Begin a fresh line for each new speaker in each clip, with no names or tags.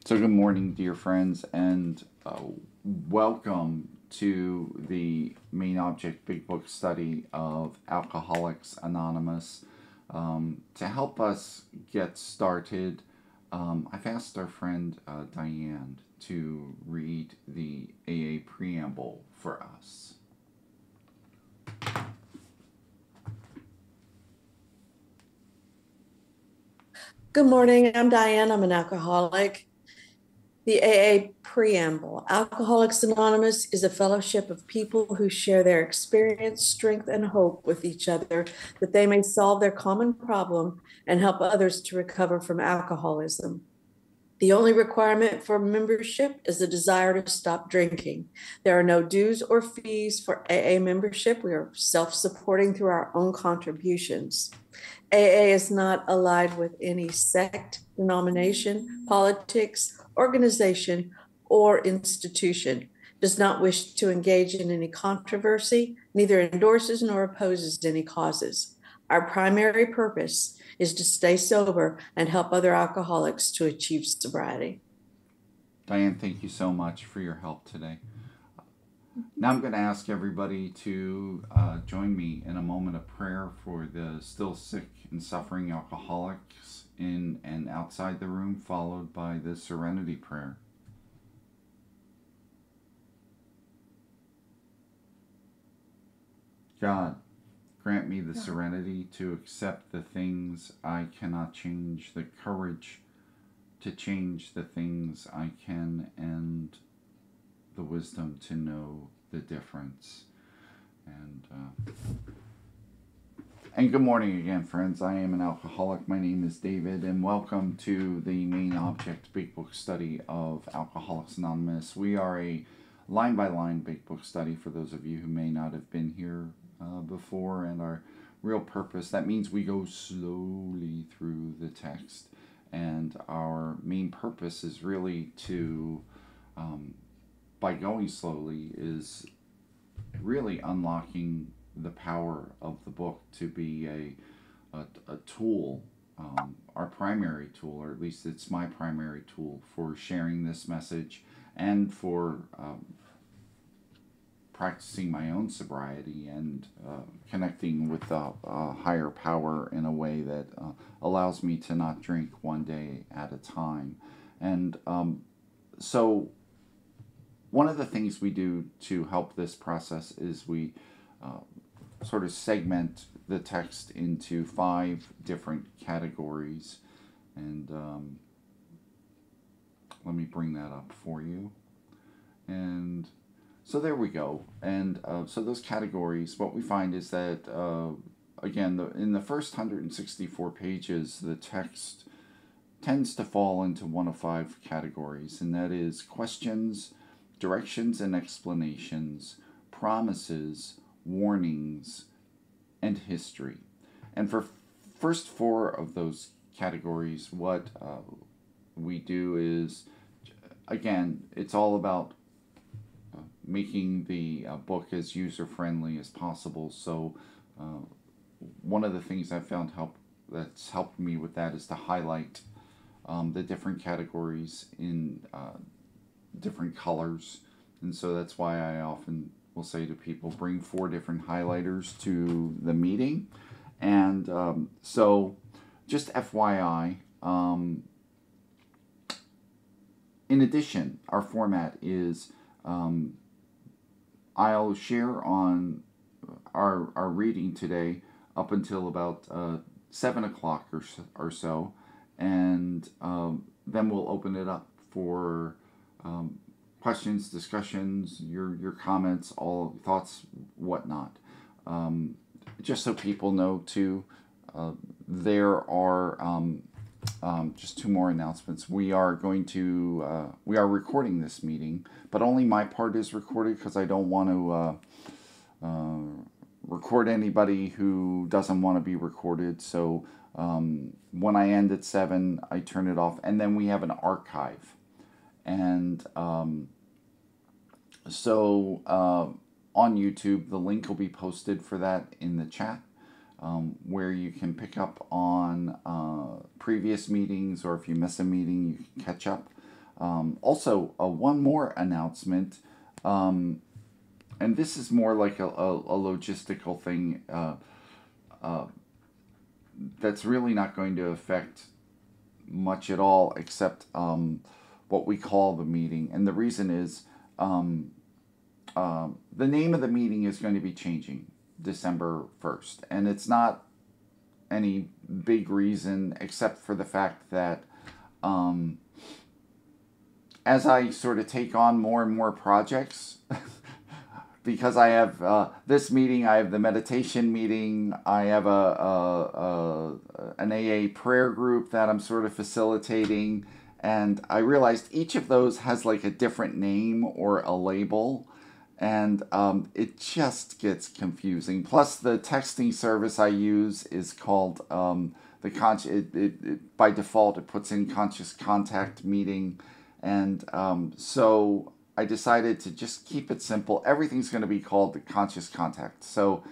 So, good morning, dear friends, and welcome to the main object big book study of Alcoholics Anonymous. To help us get started, I've asked our friend Diane to read the AA preamble for us.
Good morning. I'm Diane. I'm an alcoholic. The AA Preamble. Alcoholics Anonymous is a fellowship of people who share their experience, strength, and hope with each other that they may solve their common problem and help others to recover from alcoholism. The only requirement for membership is the desire to stop drinking. There are no dues or fees for AA membership. We are self-supporting through our own contributions. AA is not allied with any sect, denomination, politics, organization, or institution, does not wish to engage in any controversy, neither endorses nor opposes any causes. Our primary purpose is to stay sober and help other alcoholics to achieve sobriety.
Diane, thank you so much for your help today. Now I'm going to ask everybody to join me in a moment of prayer for the still sick and suffering alcoholics in and outside the room, followed by the serenity prayer. God, grant me the serenity to accept the things I cannot change, the courage to change the things I can, and the wisdom to know the difference. And good morning again, friends. I am an alcoholic. My name is David, and welcome to the main object big book study of Alcoholics Anonymous. We are a line-by-line big book study for those of you who may not have been here before, and our real purpose, that means we go slowly through the text, and our main purpose is really to, by going slowly, is really unlocking the power of the book to be a tool, our primary tool, or at least it's my primary tool for sharing this message and for practicing my own sobriety and connecting with a higher power in a way that allows me to not drink one day at a time. And so one of the things we do to help this process is we sort of segment the text into 5 different categories. And let me bring that up for you. And so there we go. And so those categories, what we find is that, again, in the first 164 pages, the text tends to fall into one of 5 categories, and that is questions, directions and explanations, promises, warnings, and history. And for first 4 of those categories, what we do is, again, it's all about making the book as user-friendly as possible. So one of the things I've found that's helped me with that is to highlight the different categories in different colors. And so that's why I often will say to people, bring 4 different highlighters to the meeting. And so just FYI, in addition, our format is I'll share on our reading today up until about 7 o'clock or so, and then we'll open it up for questions, discussions, your comments, all thoughts, whatnot. Just so people know too, there are just 2 more announcements. We are recording this meeting, but only my part is recorded because I don't want to record anybody who doesn't want to be recorded. So when I end at 7, I turn it off, and then we have an archive. And so on YouTube, the link will be posted for that in the chat, where you can pick up on previous meetings, or if you miss a meeting, you can catch up. Also, one more announcement, and this is more like a logistical thing that's really not going to affect much at all except what we call the meeting. And the reason is the name of the meeting is going to be changing December 1st. And it's not any big reason except for the fact that as I sort of take on more and more projects, because I have this meeting, I have the meditation meeting, I have an AA prayer group that I'm sort of facilitating, and I realized each of those has like a different name or a label, and it just gets confusing. Plus, the texting service I use is called by default it puts in conscious contact meeting, and so I decided to just keep it simple. Everything's going to be called the conscious contact. So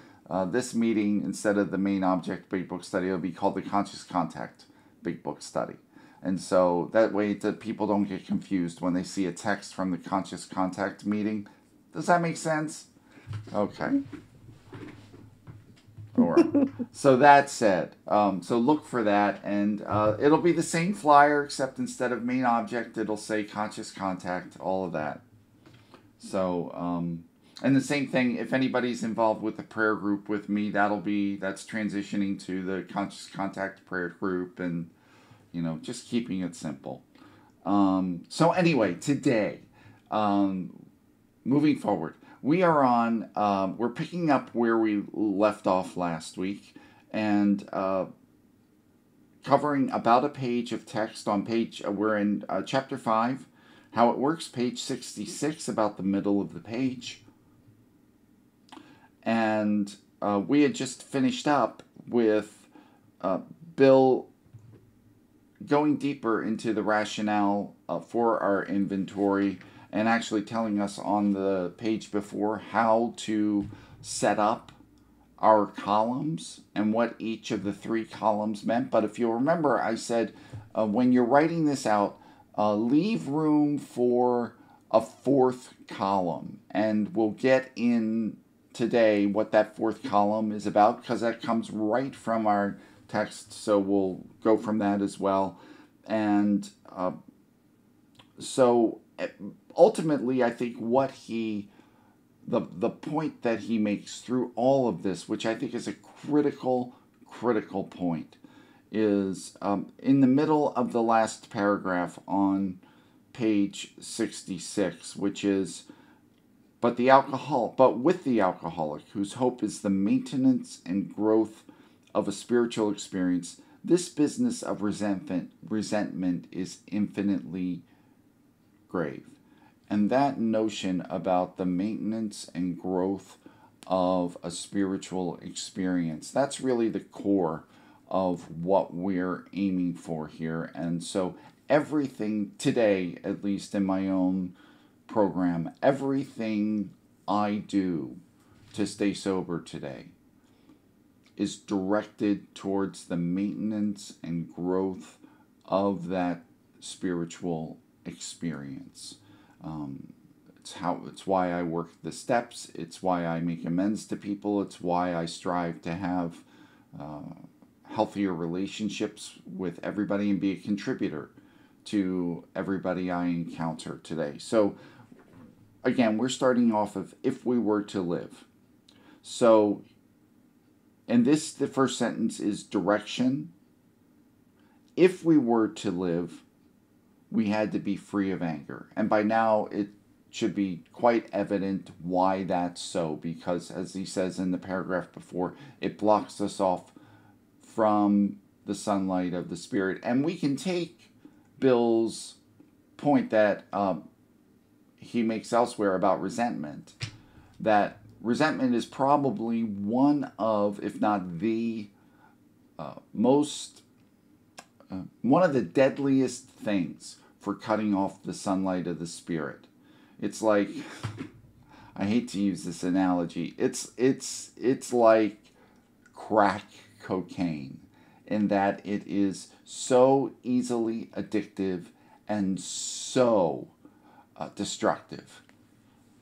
this meeting, instead of the main object big book study, it'll be called the conscious contact big book study. And so that way the people don't get confused when they see a text from the conscious contact meeting. Does that make sense? Okay. All right. So that said, so look for that, and it'll be the same flyer, except instead of main object, it'll say conscious contact, all of that. So, and the same thing, if anybody's involved with the prayer group with me, that's transitioning to the conscious contact prayer group, and, just keeping it simple. So anyway, today, moving forward, we're picking up where we left off last week, and covering about a page of text we're in chapter 5, how it works, page 66, about the middle of the page. And we had just finished up with Bill going deeper into the rationale for our inventory, and actually telling us on the page before how to set up our columns and what each of the 3 columns meant. But if you'll remember, I said when you're writing this out, leave room for a 4th column. And we'll get in today what that 4th column is about, because that comes right from our text. So we'll go from that as well. And so ultimately, I think the point that he makes through all of this, which I think is a critical point, is in the middle of the last paragraph on page 66, which is, but with the alcoholic, whose hope is the maintenance and growth of a spiritual experience, this business of resentment is infinitely grave. And that notion about the maintenance and growth of a spiritual experience, that's really the core of what we're aiming for here. And so everything today, at least in my own program, everything I do to stay sober today is directed towards the maintenance and growth of that spiritual experience. It's why I work the steps. It's why I make amends to people. It's why I strive to have healthier relationships with everybody and be a contributor to everybody I encounter today. So again, we're starting off of if we were to live. So, and the first sentence is direction. If we were to live, we had to be free of anger. And by now it should be quite evident why that's so, because as he says in the paragraph before, it blocks us off from the sunlight of the Spirit. And we can take Bill's point that he makes elsewhere about resentment, that resentment is probably one of, if not the one of the deadliest things for cutting off the sunlight of the Spirit. It's like, I hate to use this analogy, it's like crack cocaine, in that it is so easily addictive and so destructive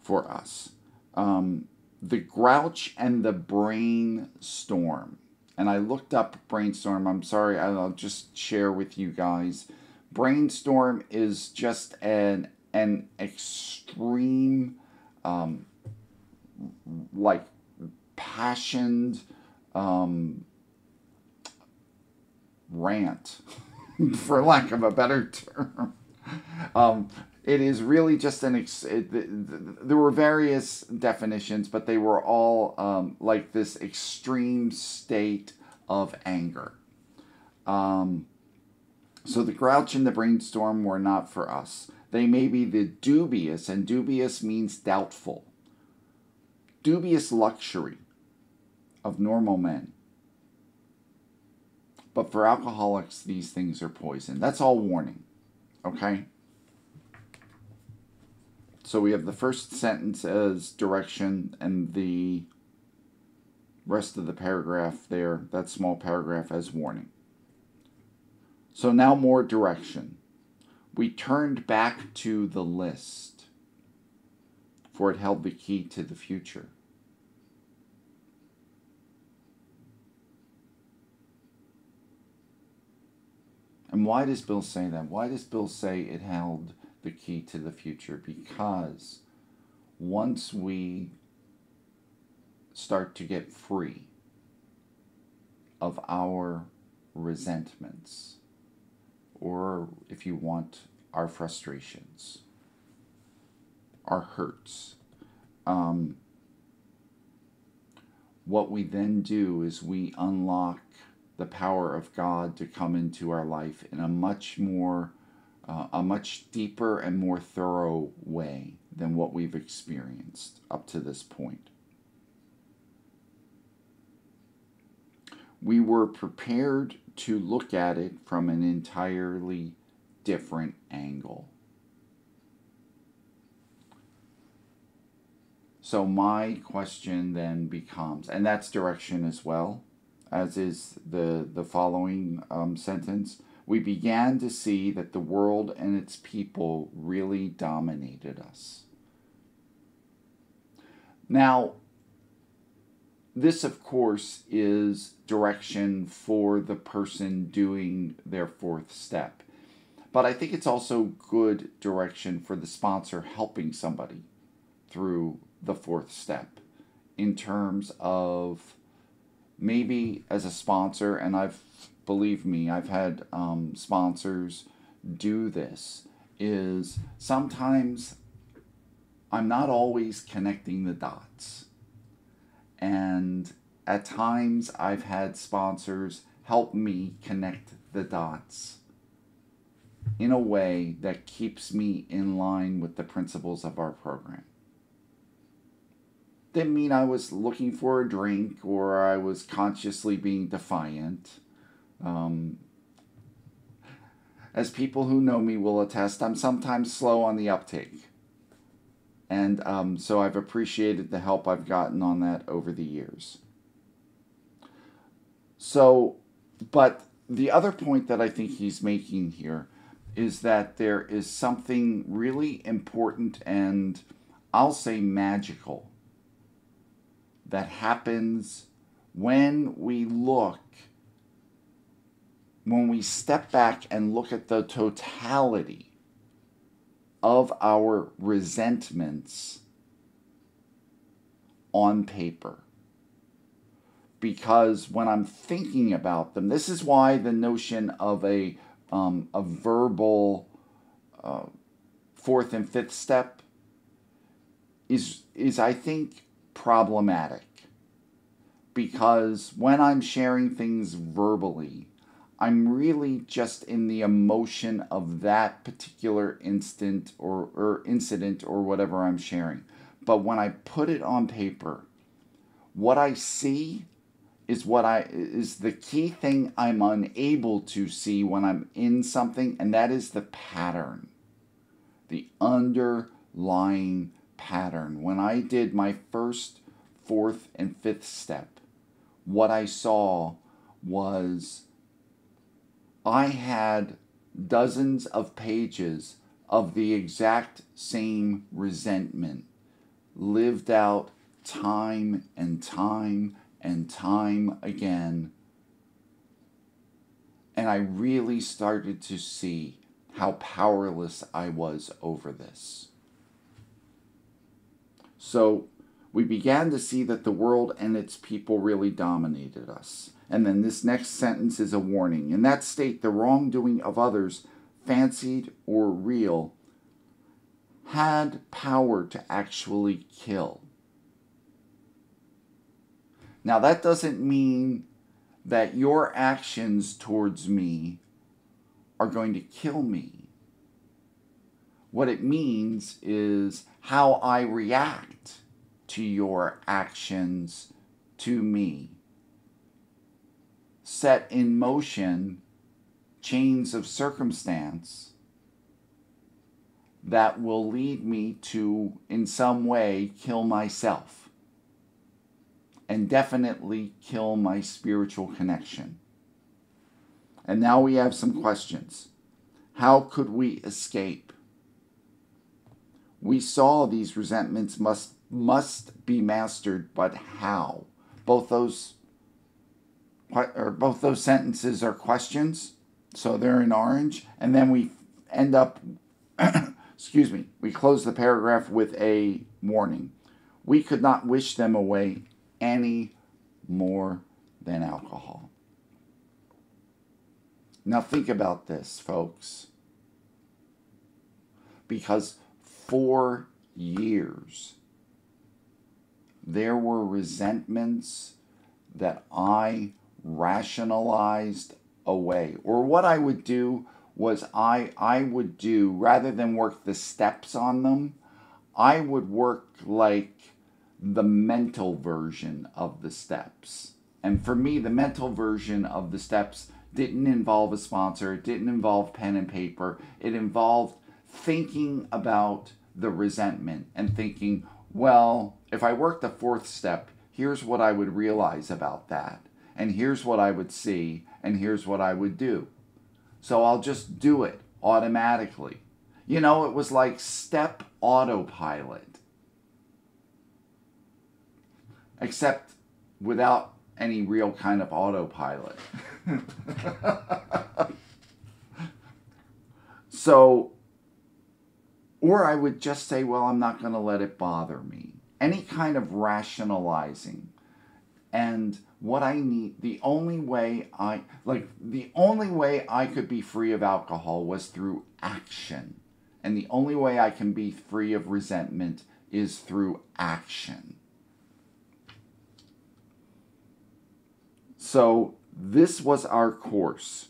for us. The Grouch and the Brainstorm. And I looked up Brainstorm. I'm sorry, I'll just share with you guys. Brainstorm is just an extreme, like, passioned rant, for lack of a better term. It is really just there were various definitions, but they were all like this extreme state of anger. So the Grouch and the Brainstorm were not for us. They may be the dubious, and dubious means doubtful. Dubious luxury of normal men. But for alcoholics, these things are poison. That's all warning. Okay? So we have the first sentence as direction and the rest of the paragraph there, that small paragraph, as warning. So now more direction. We turned back to the list, for it held the key to the future. And why does Bill say that? Why does Bill say it held the key to the future? Because once we start to get free of our resentments, or if you want, our frustrations, our hurts, what we then do is we unlock the power of God to come into our life in a much deeper and more thorough way than what we've experienced up to this point. We were prepared to look at it from an entirely different angle. So my question then becomes, and that's direction as well, as is the following sentence. We began to see that the world and its people really dominated us. Now, this, of course, is direction for the person doing their fourth step. But I think it's also good direction for the sponsor helping somebody through the fourth step, in terms of maybe as a sponsor, and believe me, I've had sponsors do this, is sometimes I'm not always connecting the dots. And at times I've had sponsors help me connect the dots in a way that keeps me in line with the principles of our program. Didn't mean I was looking for a drink or I was consciously being defiant. As people who know me will attest, I'm sometimes slow on the uptake. And so I've appreciated the help I've gotten on that over the years. So, but the other point that I think he's making here is that there is something really important and I'll say magical that happens when we step back and look at the totality of our resentments on paper. Because when I'm thinking about them, this is why the notion of a verbal fourth and fifth step is I think problematic. Because when I'm sharing things verbally, I'm really just in the emotion of that particular instant or incident or whatever I'm sharing. But when I put it on paper, what I see is the key thing I'm unable to see when I'm in something, and that is the pattern, the underlying pattern. When I did my first, fourth, and fifth step, what I saw was I had dozens of pages of the exact same resentment lived out time and time and time again. And I really started to see how powerless I was over this. So we began to see that the world and its people really dominated us. And then this next sentence is a warning. In that state, the wrongdoing of others, fancied or real, had power to actually kill. Now, that doesn't mean that your actions towards me are going to kill me. What it means is how I react to your actions to me set in motion chains of circumstance that will lead me to, in some way, kill myself and definitely kill my spiritual connection. And now we have some questions. How could we escape? We saw these resentments must be mastered, but how? Both those sentences are questions, so they're in orange, and then we end up, we close the paragraph with a warning. We could not wish them away any more than alcohol. Now think about this, folks. Because for years, there were resentments that I rationalized away. Or what I would do was I would do, rather than work the steps on them, I would work like the mental version of the steps. And for me, the mental version of the steps didn't involve a sponsor. It didn't involve pen and paper. It involved thinking about the resentment and thinking, well, if I work the fourth step, here's what I would realize about that. And here's what I would see. And here's what I would do. So I'll just do it automatically. You know, it was like step autopilot. Except without any real kind of autopilot. So, or I would just say, well, I'm not going to let it bother me. Any kind of rationalizing. And what I need, the only way I could be free of alcohol was through action. And the only way I can be free of resentment is through action. So this was our course.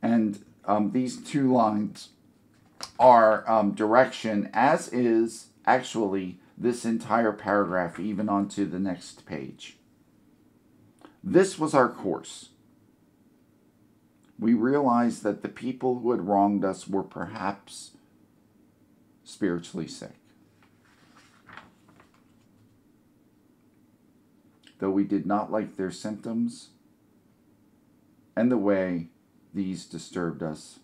And these two lines are direction, as is actually this entire paragraph, even onto the next page. This was our course. We realized that the people who had wronged us were perhaps spiritually sick. Though we did not like their symptoms and the way these disturbed us,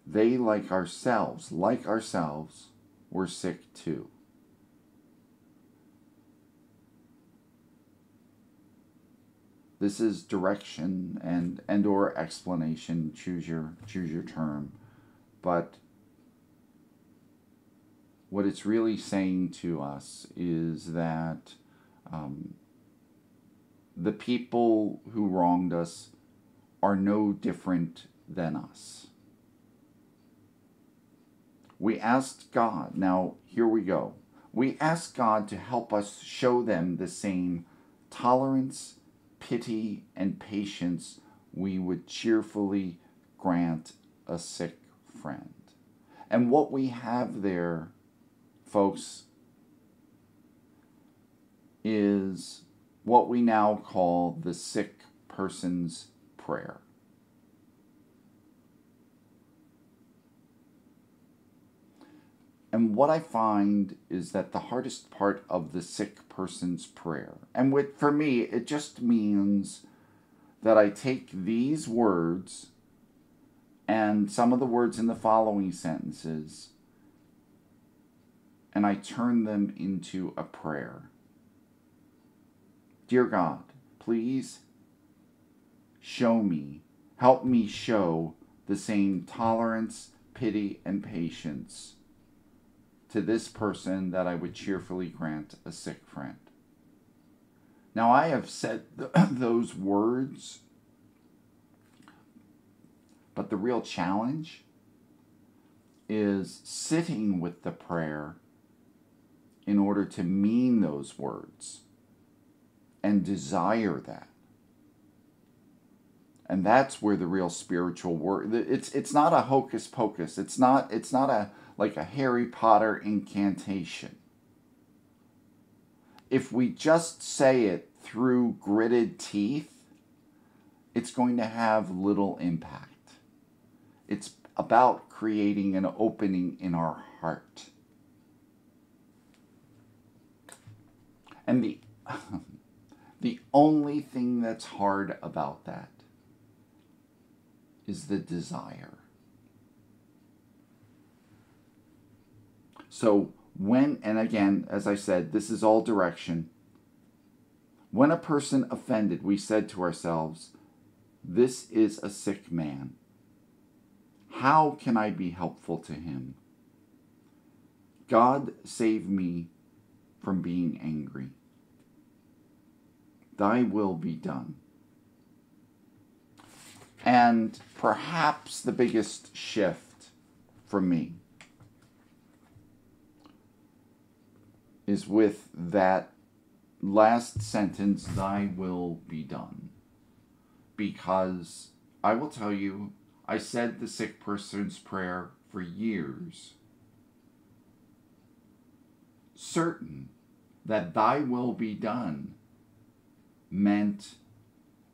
they, like ourselves, were sick too. This is direction and or explanation, choose your term. But what it's really saying to us is that the people who wronged us are no different than us. We asked God, now here we go. We asked God to help us show them the same tolerance, pity, and patience we would cheerfully grant a sick friend. And what we have there, folks, is what we now call the sick person's prayer. And what I find is that the hardest part of the sick person's prayer, and for me, it just means that I take these words and some of the words in the following sentences and I turn them into a prayer. Dear God, please help me show the same tolerance, pity, and patience to this person that I would cheerfully grant a sick friend. Now, I have said those words, but the real challenge is sitting with the prayer in order to mean those words and desire that. And that's where the real spiritual work. It's not a hocus pocus. It's not like a Harry Potter incantation. If we just say it through gritted teeth, it's going to have little impact. It's about creating an opening in our heart. And the only thing that's hard about that is the desire. So and again, as I said, this is all direction. When a person offended, we said to ourselves, this is a sick man. How can I be helpful to him? God, save me from being angry. Thy will be done. And perhaps the biggest shift for me is with that last sentence, thy will be done. Because I will tell you, I said the sick person's prayer for years, certain that thy will be done meant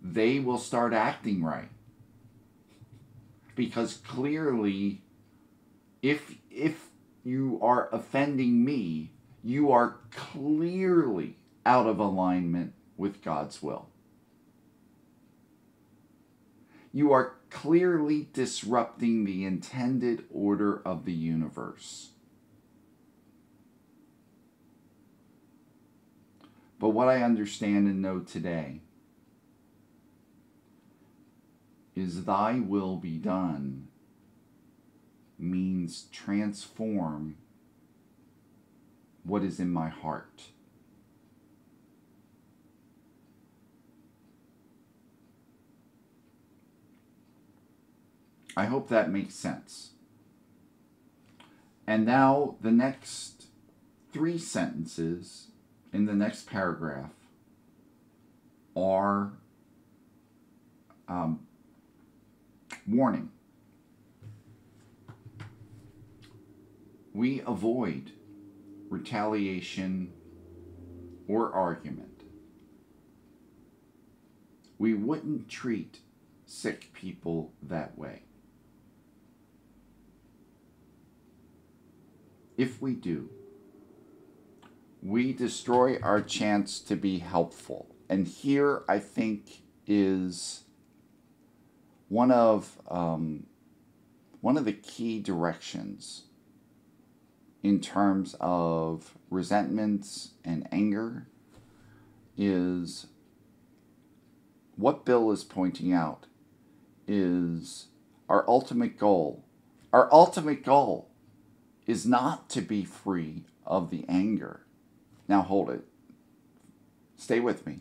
they will start acting right. Because clearly, if you are offending me, you are clearly out of alignment with God's will. You are clearly disrupting the intended order of the universe. But what I understand and know today is thy will be done means transform what is in my heart. I hope that makes sense. And now the next 3 sentences in the next paragraph are warning. We avoid retaliation or argument. We wouldn't treat sick people that way. If we do, we destroy our chance to be helpful. And here, I think, is one of the key directions in terms of resentments and anger is what Bill is pointing out is our ultimate goal. Our ultimate goal is not to be free of the anger. Now hold it. Stay with me.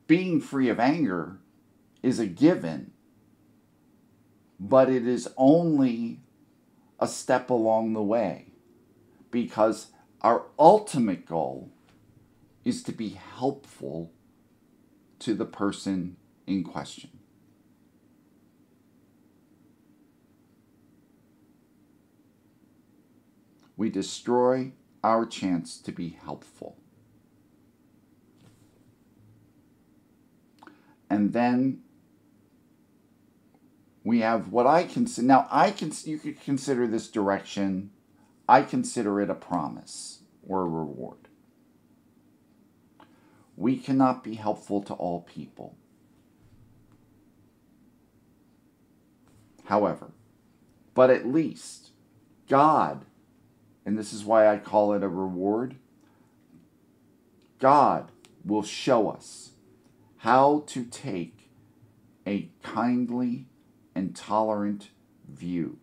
Being free of anger is a given, but it is only a step along the way, because our ultimate goal is to be helpful to the person in question. We destroy our chance to be helpful. And then we have what I consider, you could consider this direction, I consider it a promise or a reward. We cannot be helpful to all people. However, but at least God, and this is why I call it a reward, God will show us how to take a kindly and tolerant view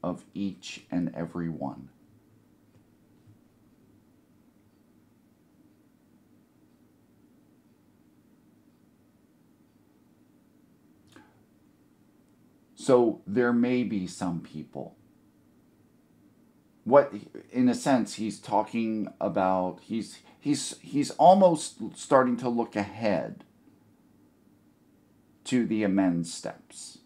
of each and every one. So there may be some people. What, in a sense, he's talking about, he's almost starting to look ahead to the amends steps.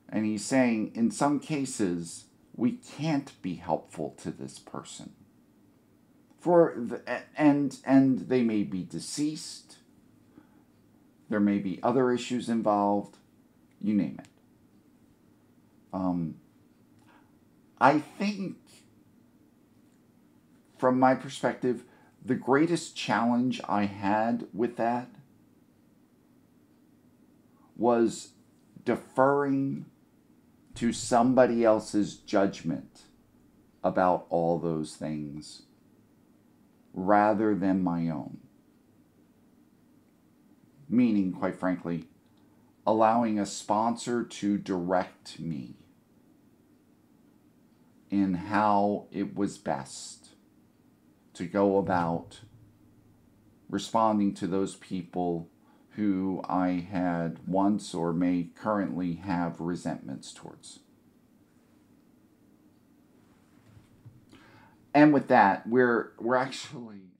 And he's saying, in some cases, we can't be helpful to this person. And they may be deceased. There may be other issues involved. You name it. I think, from my perspective, the greatest challenge I had with that was deferring to somebody else's judgment about all those things rather than my own. Meaning, quite frankly, allowing a sponsor to direct me in how it was best to go about responding to those people who I had once or may currently have resentments towards. And with that, we're actually